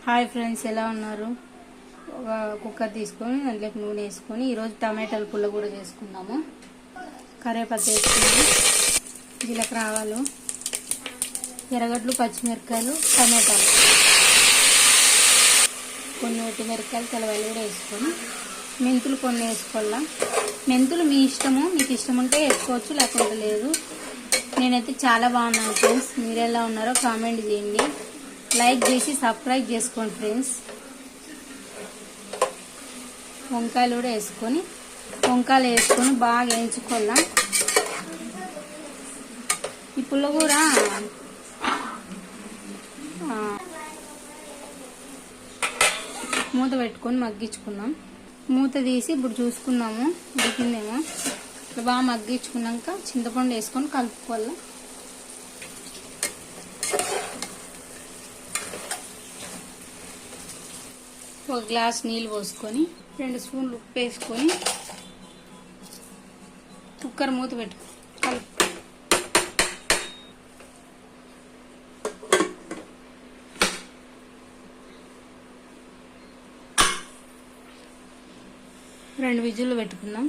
Hi friends, ఎలా ఉన్నారు? ఒక కుక్కర్ తీసుకొని దాంట్లోకి నూనె వేసుకొని ఈరోజు టమాటాలు పుల్ల కూడా చేసుకుందాము. కరివేపాకు వేసుకున్నాము, జీలకర్ర, ఆవాలు, ఎర్రగడ్డలు, పచ్చిమిరపకాయలు, టమాటాలు, కొన్ని ఒట్టిమిరపకాయలు, తెల్లవాయలు కూడా వేసుకొని మెంతులు కొన్ని వేసుకోవాలా. మెంతులు మీ ఇష్టము, మీకు ఇష్టం ఉంటే వేసుకోవచ్చు, లేకుంటే లేదు. నేనైతే చాలా బాగున్నాను ఫ్రెండ్స్. మీరు ఎలా ఉన్నారో కామెంట్ చేయండి, లైక్ చేసి సబ్స్క్రైబ్ చేసుకోండి ఫ్రెండ్స్. వంకాయలు కూడా వేసుకొని బాగా వేయించుకోవాలా. ఈ పుల్లగూర మూత పెట్టుకొని మగ్గించుకున్నాం. మూత తీసి ఇప్పుడు చూసుకున్నాము ఉడికిందేమో. ఇట్లా బాగా మగ్గించుకున్నాక చింతపండు వేసుకొని కలుపుకోవాలా. ఒక గ్లాస్ నీళ్ళు పోసుకొని 2 స్పూన్లు ఉప్పు వేసుకొని కుక్కర్ మూత పెట్టుకో కలుపు. రెండు విజిల్లు పెట్టుకుందాం.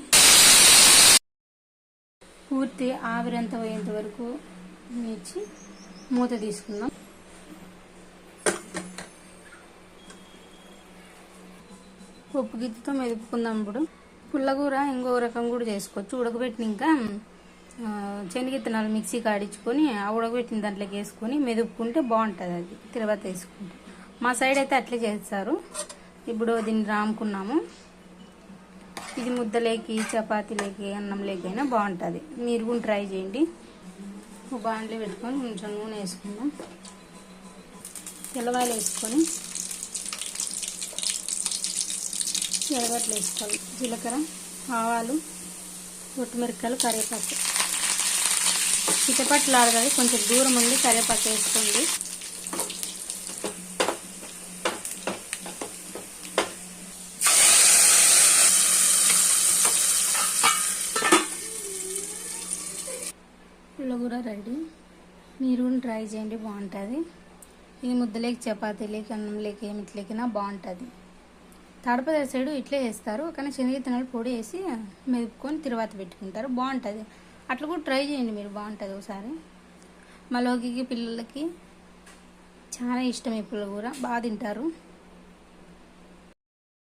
పూర్తి ఆవిరంతా పోయేంత వరకు ఇచ్చి మూత తీసుకుందాం. ఉప్పు గిత్తితో మెదుపుకుందాం. ఇప్పుడు పుల్లగూర ఇంకో రకం కూడా చేసుకోవచ్చు. ఉడకబెట్టిన ఇంకా శనగిత్తనాలు మిక్సీ కాడించుకొని ఆ ఉడకబెట్టిన దాంట్లోకి వేసుకొని మెదుపుకుంటే బాగుంటుంది. అది తర్వాత వేసుకుంటే మా సైడ్ అయితే అట్లే చేస్తారు. ఇప్పుడు దీన్ని రాముకున్నాము. ఇది ముద్దలేకి, చపాతీలేకి, అన్నంలేకి అయినా బాగుంటుంది. మీరు కూడా ట్రై చేయండి. ఒక బాండ్లీ పెట్టుకొని కొంచెం నూనె వేసుకుందాం. తెల్లవాయలు వేసుకొని ఎర్రగడ్డలు వేసుకోవాలి, జీలకర్ర, ఆవాలు, ఒట్టిమిరపకాయలు, కరివేపాకు. చిటపట్లాడగానే కొంచెం దూరం ఉండి కరివేపాకు వేసుకోండి. పుల్లగూర రెడీ. మీరు ట్రై చేయండి, బాగుంటుంది. ఇది ముద్దలేకి, చపాతీలేకి, అన్నంలేకి, ఏమిట్లేకినా బాగుంటుంది. తాడపద సైడు ఇట్లే వేస్తారు, కానీ శనగిత్తనాలు పొడి వేసి మెదుపుకొని తిరువాత పెట్టుకుంటారు, బాగుంటుంది. అట్లా కూడా ట్రై చేయండి మీరు, బాగుంటుంది ఒకసారి. మా లోకికి పిల్లలకి చాలా ఇష్టం ఈ పుల్లగూర, బాగా తింటారు.